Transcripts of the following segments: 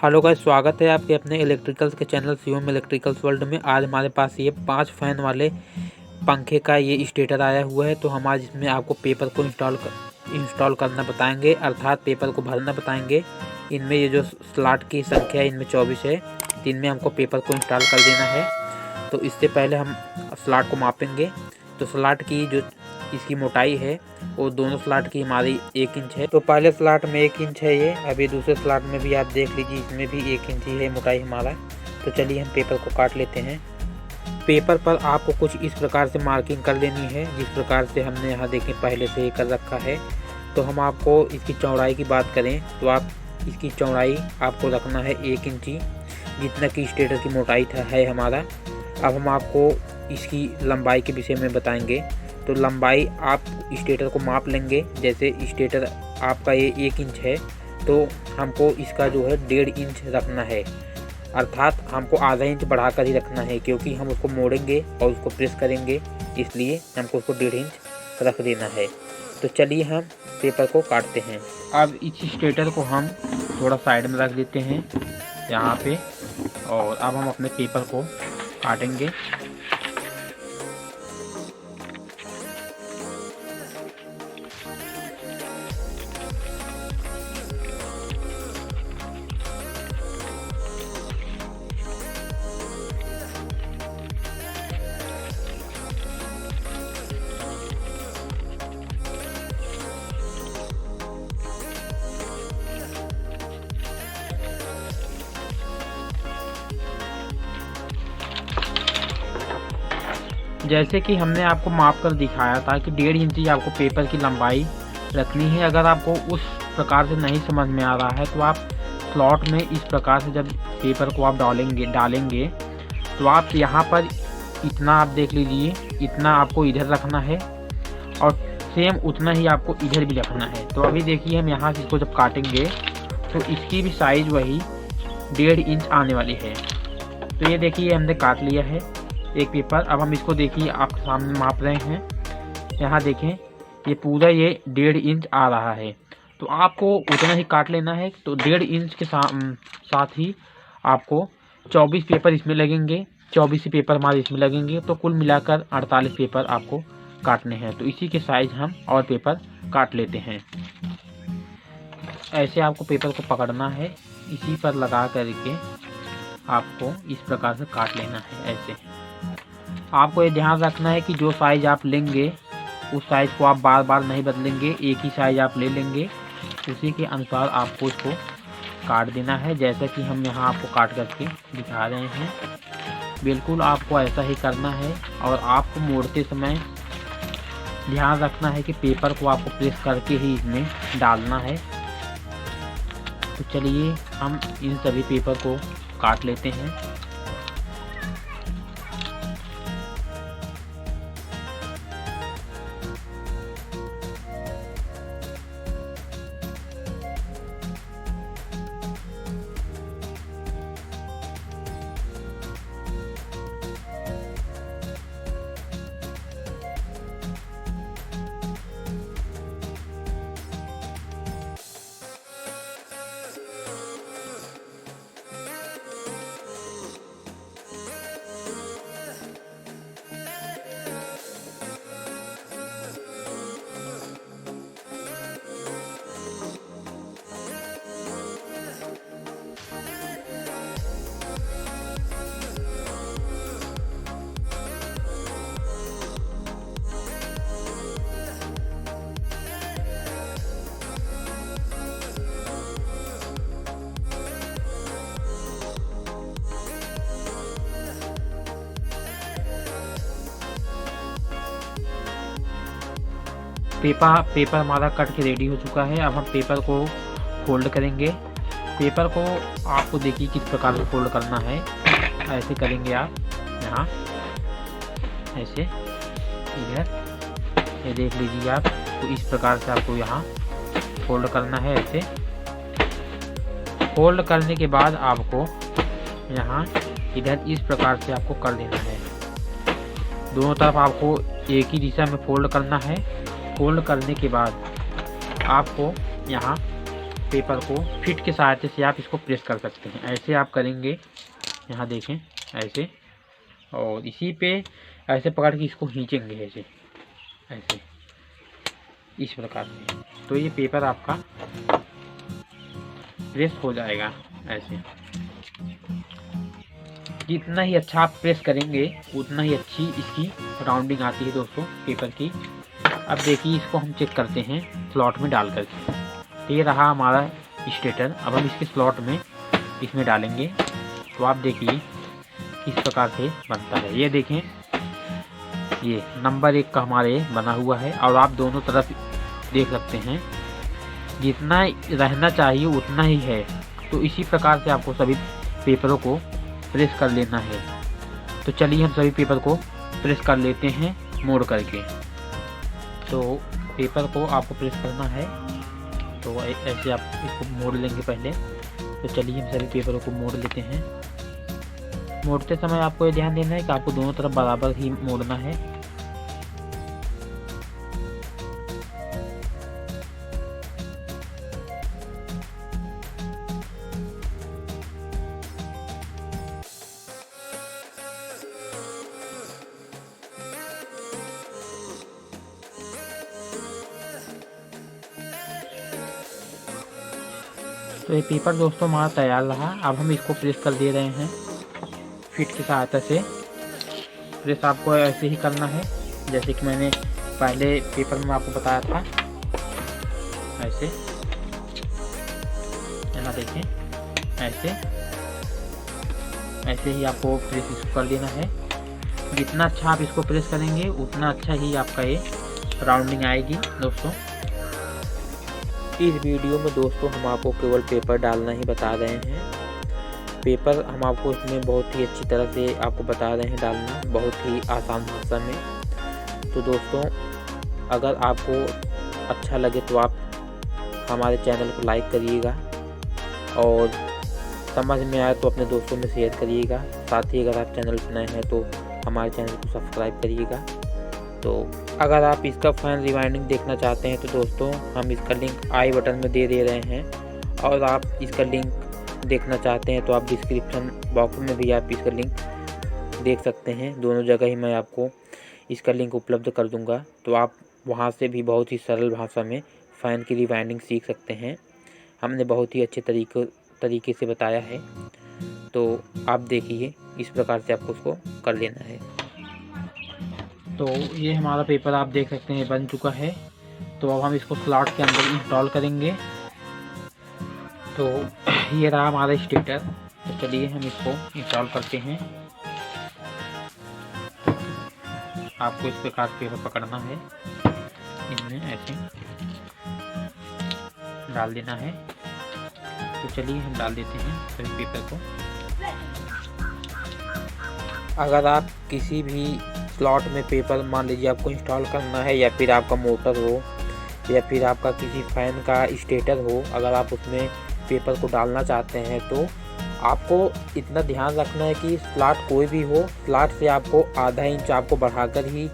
Hello guys, स्वागत है आपके अपने इलेक्ट्रिकल्स के चैनल शिवम इलेक्ट्रिकल्स वर्ल्ड में। आज हमारे पास ये 5 फैन वाले पंखे का ये स्टेटर आया हुआ है। तो हम आज इसमें आपको पेपर को इंस्टॉल करना बताएंगे, अर्थात पेपर को भरना बताएंगे। इनमें ये जो स्लॉट की संख्या है इनमें 24 है, तो इनमें हमको पेपर को इंस्टॉल कर देना है। तो इससे पहले हम स्लॉट को मापेंगे। तो स्लॉट की जो इसकी मोटाई है वो दोनों स्लॉट की हमारी 1 इंच है। तो पहले स्लॉट में 1 इंच है ये, अभी दूसरे स्लॉट में भी आप देख लीजिए, इसमें भी 1 इंच ही है मोटाई हमारा। तो चलिए हम पेपर को काट लेते हैं। पेपर पर आपको कुछ इस प्रकार से मार्किंग कर लेनी है, जिस प्रकार से हमने यहाँ देखें पहले से ही कर रखा है। तो हम आपको इसकी चौड़ाई की बात करें तो आप इसकी चौड़ाई आपको रखना है 1 इंची, जितना कि स्टेटर की मोटाई है हमारा। अब हम आपको इसकी लंबाई के विषय में बताएंगे। तो लंबाई आप स्टेटर को माप लेंगे। जैसे स्टेटर आपका ये 1 इंच है, तो हमको इसका जो है 1.5 इंच रखना है, अर्थात हमको आधा इंच बढ़ाकर ही रखना है, क्योंकि हम उसको मोड़ेंगे और उसको प्रेस करेंगे, इसलिए हमको उसको 1.5 इंच रख देना है। तो चलिए हम पेपर को काटते हैं। अब इस स्टेटर को हम थोड़ा साइड में रख देते हैं यहाँ पे, और अब हम अपने पेपर को काटेंगे। जैसे कि हमने आपको माप कर दिखाया था कि 1.5 इंची आपको पेपर की लंबाई रखनी है। अगर आपको उस प्रकार से नहीं समझ में आ रहा है तो आप स्लॉट में इस प्रकार से जब पेपर को आप डालेंगे तो आप यहाँ पर इतना आप देख लीजिए, इतना आपको इधर रखना है और सेम उतना ही आपको इधर भी रखना है। तो अभी देखिए हम यहाँ से इसको जब काटेंगे तो इसकी भी साइज़ वही 1.5 इंच आने वाली है। तो ये देखिए हमने काट लिया है एक पेपर। अब हम इसको देखिए आपके सामने माप रहे हैं, यहाँ देखें ये पूरा ये 1.5 इंच आ रहा है। तो आपको उतना ही काट लेना है। तो 1.5 इंच के साथ ही आपको 24 पेपर इसमें लगेंगे, 24 पेपर हमारे इसमें लगेंगे। तो कुल मिलाकर 48 पेपर आपको काटने हैं। तो इसी के साइज हम और पेपर काट लेते हैं। ऐसे आपको पेपर को पकड़ना है, इसी पर लगा करके आपको इस प्रकार से काट लेना है। ऐसे आपको ये ध्यान रखना है कि जो साइज़ आप लेंगे उस साइज़ को आप बार बार नहीं बदलेंगे, एक ही साइज़ आप ले लेंगे, उसी के अनुसार आपको इसको काट देना है। जैसा कि हम यहाँ आपको काट करके दिखा रहे हैं, बिल्कुल आपको ऐसा ही करना है। और आपको मोड़ते समय ध्यान रखना है कि पेपर को आपको प्रेस करके ही इसमें डालना है। तो चलिए हम इन सभी पेपर को काट लेते हैं। पेपर हमारा कट के रेडी हो चुका है। अब हम पेपर को फोल्ड करेंगे। पेपर को आपको देखिए किस प्रकार से फोल्ड करना है। ऐसे करेंगे आप, यहाँ ऐसे इधर, ये देख लीजिए आप। तो इस प्रकार से आपको यहाँ फोल्ड करना है। ऐसे फोल्ड करने के बाद आपको यहाँ इधर इस प्रकार से आपको कर देना है। दोनों तरफ आपको एक ही दिशा में फोल्ड करना है। फोल्ड करने के बाद आपको यहाँ पेपर को फिट के सहायता से आप इसको प्रेस कर सकते हैं। ऐसे आप करेंगे, यहाँ देखें ऐसे, और इसी पे ऐसे पकड़ के इसको खींचेंगे ऐसे ऐसे इस प्रकार से, तो ये पेपर आपका प्रेस हो जाएगा ऐसे। जितना ही अच्छा आप प्रेस करेंगे उतना ही अच्छी इसकी राउंडिंग आती है दोस्तों पेपर की। अब देखिए इसको हम चेक करते हैं स्लॉट में डाल करके। तो ये रहा हमारा स्टेटर। अब हम इसके स्लॉट में इसमें डालेंगे, तो आप देखिए किस प्रकार से बनता है। ये देखें, ये नंबर 1 का हमारे बना हुआ है, और आप दोनों तरफ देख सकते हैं जितना रहना चाहिए उतना ही है। तो इसी प्रकार से आपको सभी पेपरों को प्रेस कर लेना है। तो चलिए हम सभी पेपर को प्रेस कर लेते हैं मोड़ करके। तो पेपर को आपको प्रेस करना है, तो ऐसे आप इसको मोड़ लेंगे पहले। तो चलिए हम सभी पेपरों को मोड़ लेते हैं। मोड़ते समय आपको ये ध्यान देना है कि आपको दोनों तरफ बराबर ही मोड़ना है। तो ये पेपर दोस्तों हमारा तैयार रहा। अब हम इसको प्रेस कर दे रहे हैं फिट की सहायता से। प्रेस आपको ऐसे ही करना है जैसे कि मैंने पहले पेपर में आपको बताया था, ऐसे। यहाँ देखें, ऐसे ही आपको प्रेस इसको कर देना है। जितना अच्छा आप इसको प्रेस करेंगे उतना अच्छा ही आपका ये राउंडिंग आएगी दोस्तों। इस वीडियो में दोस्तों हम आपको केवल पेपर डालना ही बता रहे हैं। पेपर हम आपको इसमें बहुत ही अच्छी तरह से आपको बता रहे हैं डालना, बहुत ही आसान भाषा में। तो दोस्तों अगर आपको अच्छा लगे तो आप हमारे चैनल को लाइक करिएगा, और समझ में आए तो अपने दोस्तों में शेयर करिएगा। साथ ही अगर आप चैनल पर नए हैं तो हमारे चैनल को सब्सक्राइब करिएगा। तो अगर आप इसका फाइन रिवाइंडिंग देखना चाहते हैं तो दोस्तों हम इसका लिंक आई बटन में दे रहे हैं, और आप इसका लिंक देखना चाहते हैं तो आप डिस्क्रिप्शन बॉक्स में भी आप इसका लिंक देख सकते हैं। दोनों जगह ही मैं आपको इसका लिंक उपलब्ध कर दूंगा, तो आप वहां से भी बहुत ही सरल भाषा में फ़ैन की रिवाइंडिंग सीख सकते हैं। हमने बहुत ही अच्छे तरीके से बताया है। तो आप देखिए इस प्रकार से आपको उसको कर लेना है। तो ये हमारा पेपर आप देख सकते हैं बन चुका है। तो अब हम इसको स्लॉट के अंदर इंस्टॉल करेंगे। तो ये रहा हमारा स्टेटर। तो चलिए हम इसको इंस्टॉल करते हैं। आपको इस प्रकार पेपर पकड़ना है, इसमें ऐसे डाल देना है। तो चलिए हम डाल देते हैं सभी पेपर को। अगर आप किसी भी स्लॉट में पेपर मान लीजिए आपको इंस्टॉल करना है, या फिर आपका मोटर हो, या फिर आपका किसी फ़ैन का स्टेटर हो, अगर आप उसमें पेपर को डालना चाहते हैं तो आपको इतना ध्यान रखना है कि स्लॉट कोई भी हो, स्लॉट से आपको आधा इंच आपको बढ़ाकर ही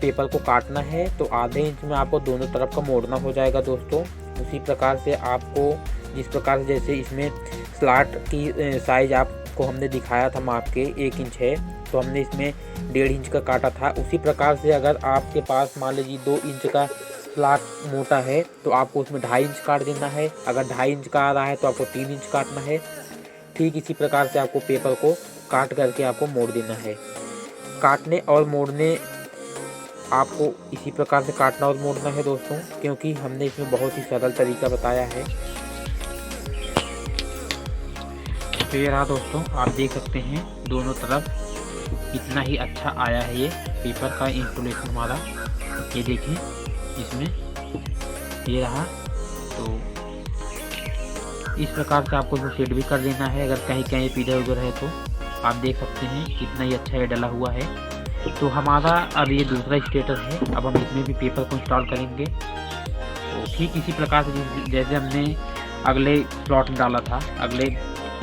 पेपर को काटना है। तो आधे इंच में आपको दोनों तरफ का मोड़ना हो जाएगा दोस्तों। उसी प्रकार से आपको जिस प्रकार से जैसे इसमें स्लॉट की साइज़ आपको हमने दिखाया था माप के 1 इंच है, तो हमने इसमें 1.5 इंच का काटा था। उसी प्रकार से अगर आपके पास मान लीजिए 2 इंच का स्लॉट मोटा है तो आपको उसमें 2.5 इंच काट देना है। अगर 2.5 इंच का आ रहा है तो आपको 3 इंच काटना है। ठीक इसी प्रकार से आपको पेपर को काट करके आपको मोड़ देना है। काटने और मोड़ने आपको इसी प्रकार से काटना और मोड़ना है दोस्तों, क्योंकि हमने इसमें बहुत ही सरल तरीका बताया है। तो ये रहा दोस्तों, आप देख सकते हैं दोनों तरफ कितना ही अच्छा आया है ये पेपर का इंस्टॉलेशन हमारा। ये देखिए इसमें ये रहा। तो इस प्रकार से आपको सेट भी कर देना है। अगर कहीं कहीं इधर उधर है तो आप देख सकते हैं कितना ही अच्छा ये डला हुआ है। तो हमारा अब ये दूसरा स्टेटर है। अब हम इसमें भी पेपर को इंस्टॉल करेंगे। तो ठीक इसी प्रकार से जैसे हमने अगले स्लॉट में डाला था, अगले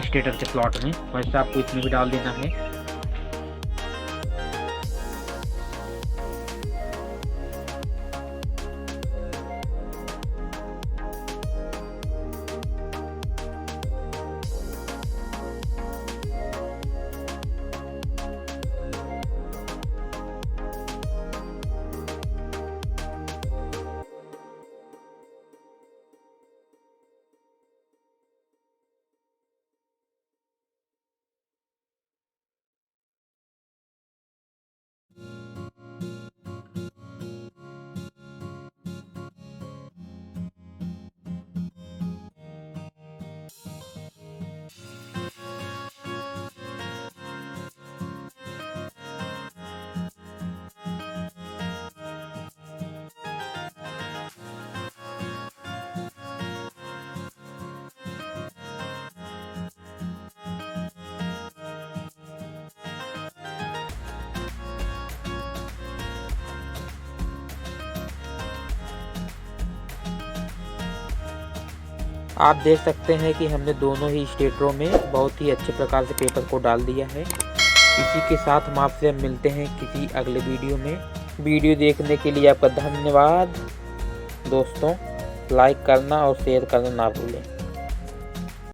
स्टेटर के स्लॉट में, वैसे आपको इसमें भी डाल देना है। आप देख सकते हैं कि हमने दोनों ही स्टेटरों में बहुत ही अच्छे प्रकार से पेपर को डाल दिया है। इसी के साथ हम आपसे मिलते हैं किसी अगले वीडियो में। वीडियो देखने के लिए आपका धन्यवाद दोस्तों। लाइक करना और शेयर करना ना भूलें।